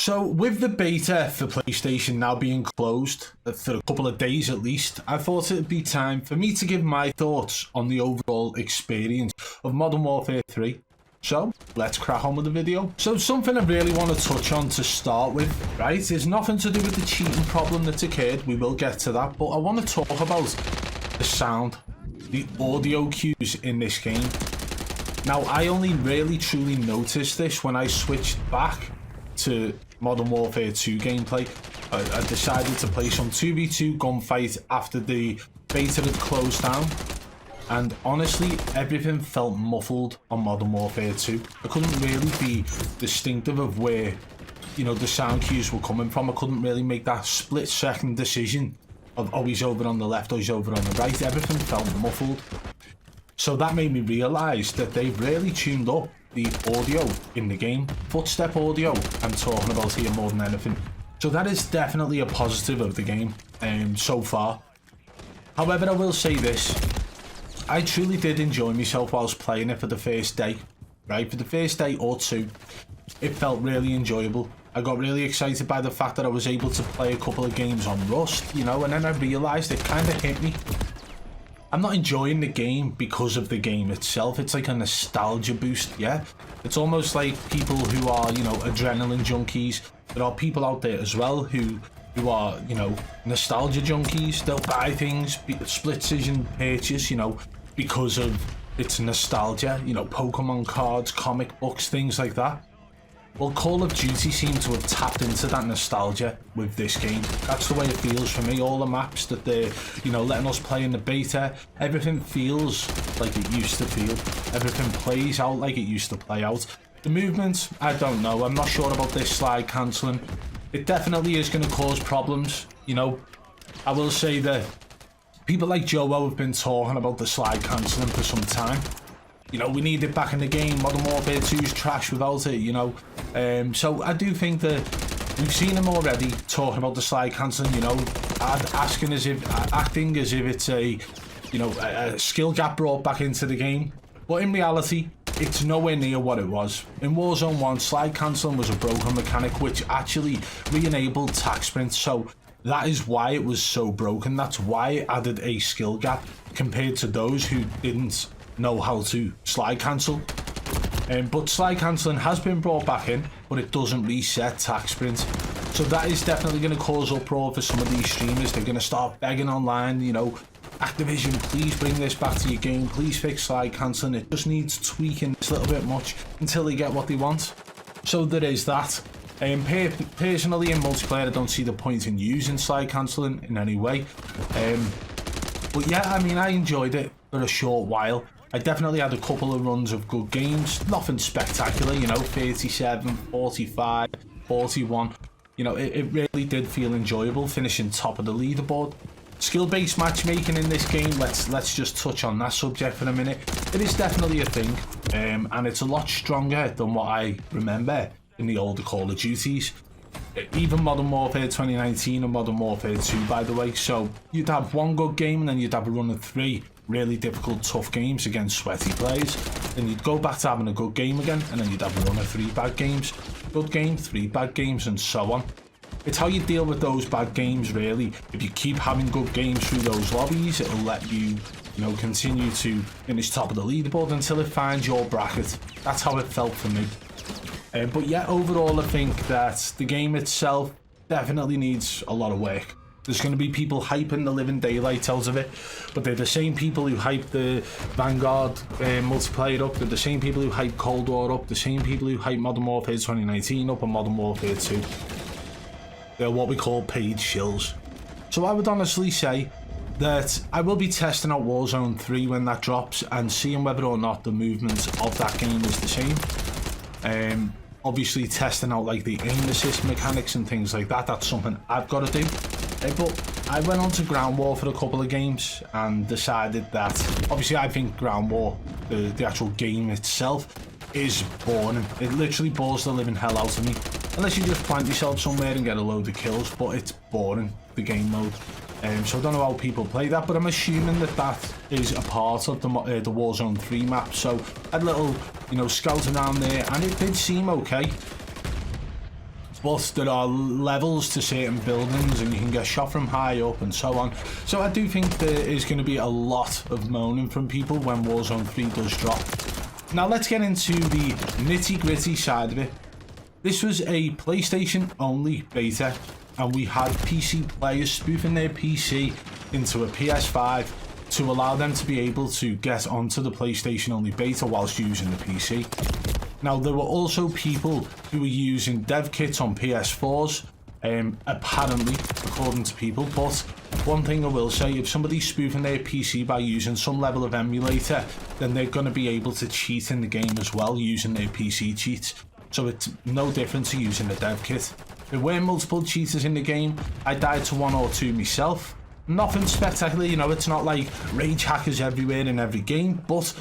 So with the beta for PlayStation now being closed for a couple of days at least, I thought it'd be time for me to give my thoughts on the overall experience of Modern Warfare 3. So let's crack on with the video. So something I really want to touch on to start with, right, is nothing to do with the cheating problem that's occurred. We will get to that, but I want to talk about the sound, the audio cues in this game. Now, I only really truly noticed this when I switched back to Modern Warfare 2 gameplay. I decided to play some 2v2 gunfight after the beta had closed down, and honestly everything felt muffled on Modern Warfare 2. I couldn't really be distinctive of where, you know, the sound cues were coming from. I couldn't really make that split second decision of, oh, he's over on the left or he's over on the right. Everything felt muffled. So that made me realise that they've really tuned up the audio in the game. Footstep audio I'm talking about here more than anything. So that is definitely a positive of the game so far. However, I will say this. I truly did enjoy myself whilst playing it for the first day. Right, for the first day or two, it felt really enjoyable. I got really excited by the fact that I was able to play a couple of games on Rust, you know, and then I realised it kind of hit me. I'm not enjoying the game because of the game itself. It's like a nostalgia boost, yeah? It's almost like people who are, you know, adrenaline junkies. There are people out there as well who are, you know, nostalgia junkies. They'll buy things, split decision purchase, you know, because of its nostalgia. You know, Pokemon cards, comic books, things like that. Well, Call of Duty seemed to have tapped into that nostalgia with this game. That's the way it feels for me. All the maps that they're, you know, letting us play in the beta, everything feels like it used to feel. Everything plays out like it used to play out. The movement, I don't know. I'm not sure about this slide cancelling. It definitely is going to cause problems, you know. I will say that people like Joe have been talking about the slide cancelling for some time. You know, we need it back in the game. Modern Warfare 2's trash without it, you know. So I do think that we've seen him already talking about the slide cancelling, you know, acting as if it's a, you know, a skill gap brought back into the game. But in reality, it's nowhere near what it was. In Warzone 1, slide cancelling was a broken mechanic which actually re-enabled tac sprint. So that is why it was so broken. That's why it added a skill gap compared to those who didn't know how to slide cancel. But slide cancelling has been brought back in, but it doesn't reset tac sprint. So that is definitely going to cause uproar for some of these streamers. They're going to start begging online, you know, Activision, please bring this back to your game, please fix slide cancelling. It just needs tweaking a little bit much until they get what they want. So there is that. Personally, in multiplayer, I don't see the point in using slide cancelling in any way. But yeah, I mean, I enjoyed it for a short while. I definitely had a couple of runs of good games, nothing spectacular, you know, 37, 45, 41. You know, it really did feel enjoyable finishing top of the leaderboard. Skill-based matchmaking in this game, let's just touch on that subject for a minute. It is definitely a thing, and it's a lot stronger than what I remember in the older Call of Duties. Even Modern Warfare 2019 and Modern Warfare 2, by the way. So you'd have one good game and then you'd have a run of 3 really difficult, tough games against sweaty players. Then you'd go back to having a good game again, and then you'd have a run of 3 bad games. Good game, 3 bad games, and so on. It's how you deal with those bad games, really. If you keep having good games through those lobbies, it'll let you, you know, continue to finish top of the leaderboard until it finds your bracket. That's how it felt for me. But yeah, overall I think that the game itself definitely needs a lot of work. There's going to be people hyping the living daylights out of it, but they're the same people who hype the Vanguard multiplayer up, they're the same people who hype Cold War up, the same people who hype Modern Warfare 2019 up and Modern Warfare 2. They're what we call paid shills. So I would honestly say that I will be testing out Warzone 3 when that drops and seeing whether or not the movement of that game is the same. Obviously testing out like the aim assist mechanics and things like that, that's something I've got to do. But I went on to Ground War for a couple of games and decided that, obviously I think Ground War, the actual game itself, is boring. It literally bores the living hell out of me. Unless you just plant yourself somewhere and get a load of kills, but it's boring, the game mode. So I don't know how people play that, but I'm assuming that that is a part of the Warzone 3 map. So I had a little, you know, scout around there, and it did seem okay. but there are levels to certain buildings and you can get shot from high up and so on. So I do think there is going to be a lot of moaning from people when Warzone 3 does drop. Now let's get into the nitty-gritty side of it. This was a PlayStation only beta, and we had PC players spoofing their PC into a PS5 to allow them to be able to get onto the PlayStation only beta whilst using the PC. Now there were also people who were using dev kits on PS4s, apparently, according to people, but one thing I will say, if somebody's spoofing their PC by using some level of emulator, then they're going to be able to cheat in the game as well using their PC cheats. So it's no different to using the dev kit. There were multiple cheaters in the game. I died to one or two myself. Nothing spectacular, you know, it's not like rage hackers everywhere in every game, but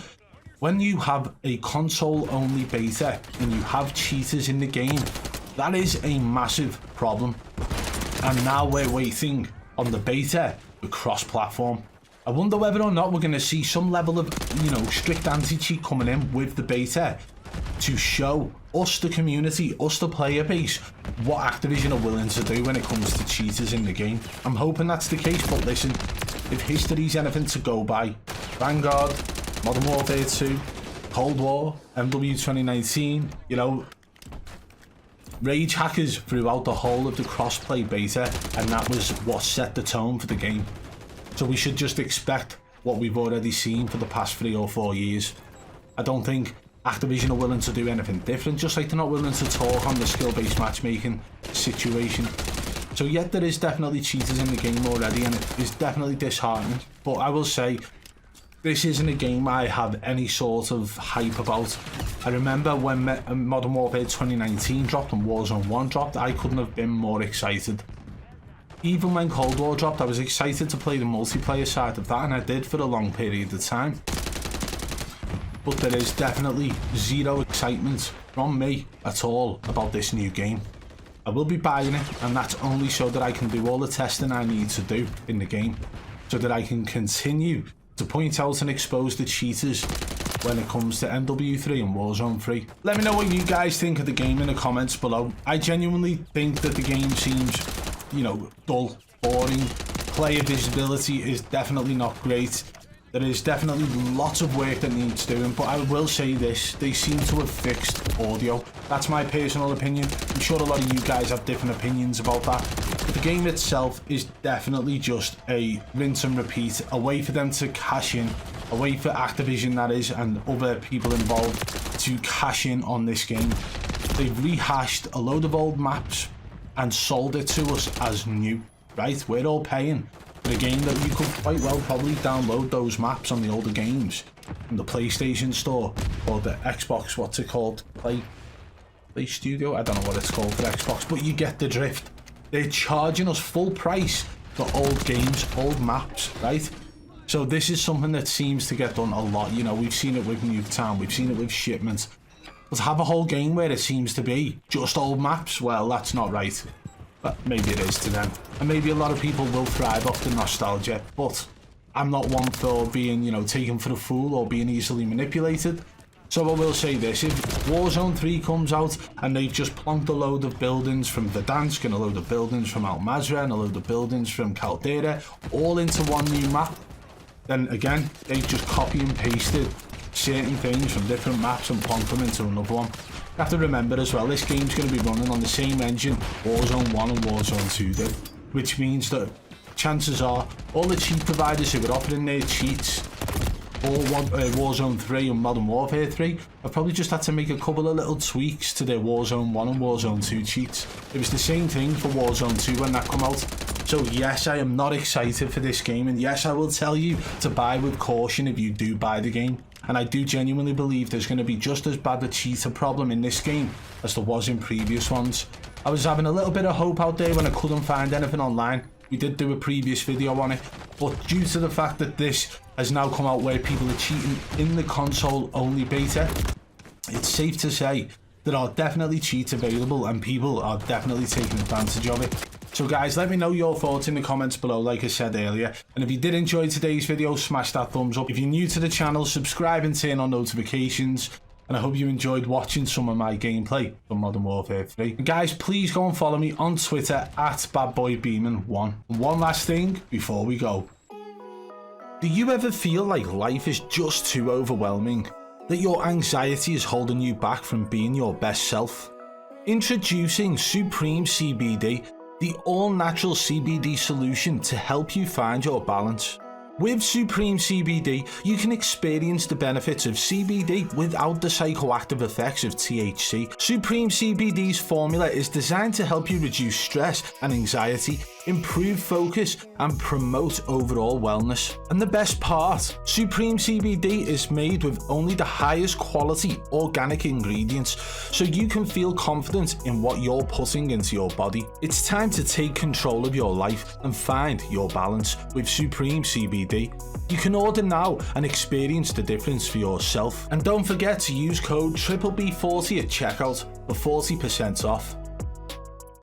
when you have a console-only beta and you have cheaters in the game, that is a massive problem. And now we're waiting on the beta with cross-platform. I wonder whether or not we're going to see some level of, you know, strict anti-cheat coming in with the beta to show us, the community, us, the player base, what Activision are willing to do when it comes to cheaters in the game. I'm hoping that's the case, but listen, if history's anything to go by, Vanguard, Modern Warfare 2, Cold War, MW3 2019, you know, rage hackers throughout the whole of the crossplay beta, and that was what set the tone for the game. So we should just expect what we've already seen for the past 3 or 4 years. I don't think Activision are willing to do anything different, just like they're not willing to talk on the skill-based matchmaking situation. So yet there is definitely cheaters in the game already, and it is definitely disheartening. But I will say, this isn't a game I have any sort of hype about. I remember when Modern Warfare 2019 dropped and Warzone 1 dropped, I couldn't have been more excited. Even when Cold War dropped, I was excited to play the multiplayer side of that, and I did for a long period of time. But there is definitely zero excitement from me at all about this new game. I will be buying it, and that's only so that I can do all the testing I need to do in the game, so that I can continue to point out and expose the cheaters when it comes to MW3 and Warzone 3. Let me know what you guys think of the game in the comments below. I genuinely think that the game seems, you know, dull, boring. Player visibility is definitely not great. There is definitely lots of work that needs doing, but I will say this, they seem to have fixed audio. That's my personal opinion. I'm sure a lot of you guys have different opinions about that. But the game itself is definitely just a rinse and repeat, a way for them to cash in, a way for Activision, that is, and other people involved to cash in on this game. They've rehashed a load of old maps and sold it to us as new, right? We're all paying for a game that you could quite well probably download those maps on the older games from the PlayStation Store or the Xbox, what's it called? Play Studio? I don't know what it's called for Xbox, but you get the drift. They're charging us full price for old games, old maps, right? So this is something that seems to get done a lot. You know, we've seen it with Nuketown, we've seen it with Shipment. But to have a whole game where it seems to be just old maps, well, that's not right. But maybe it is to them. And maybe a lot of people will thrive off the nostalgia, but I'm not one for being, you know, taken for a fool or being easily manipulated. So I will say this, if Warzone 3 comes out and they've just plonked a load of buildings from Verdansk and a load of buildings from Al Mazrah and a load of buildings from Caldera all into one new map, then again, they've just copy and pasted certain things from different maps and plonked them into another one. You have to remember as well, this game's going to be running on the same engine Warzone 1 and Warzone 2 did, which means that chances are all the cheat providers who are offering their cheats for Warzone 3 and Modern Warfare 3 have probably just had to make a couple of little tweaks to their Warzone 1 and Warzone 2 cheats. It was the same thing for Warzone 2 when that came out. So yes, I am not excited for this game, and yes, I will tell you to buy with caution if you do buy the game. And I do genuinely believe there's going to be just as bad a cheater problem in this game as there was in previous ones. I was having a little bit of hope out there when I couldn't find anything online. We did do a previous video on it, but due to the fact that this has now come out where people are cheating in the console only beta, it's safe to say there are definitely cheats available and people are definitely taking advantage of it. So guys, let me know your thoughts in the comments below, like I said earlier. And if you did enjoy today's video, smash that thumbs up. If you're new to the channel, subscribe and turn on notifications. and I hope you enjoyed watching some of my gameplay for Modern Warfare 3. And guys, please go and follow me on Twitter at BadBoy Beaman1. And one last thing before we go. Do you ever feel like life is just too overwhelming? That your anxiety is holding you back from being your best self? Introducing Supreme CBD, the all-natural CBD solution to help you find your balance. With Supreme CBD, you can experience the benefits of CBD without the psychoactive effects of THC. Supreme CBD's formula is designed to help you reduce stress and anxiety, improve focus, and promote overall wellness. And the best part, Supreme CBD is made with only the highest quality organic ingredients, so you can feel confident in what you're putting into your body. It's time to take control of your life and find your balance with Supreme CBD. You can order now and experience the difference for yourself. And don't forget to use code BBB40 at checkout for 40% off.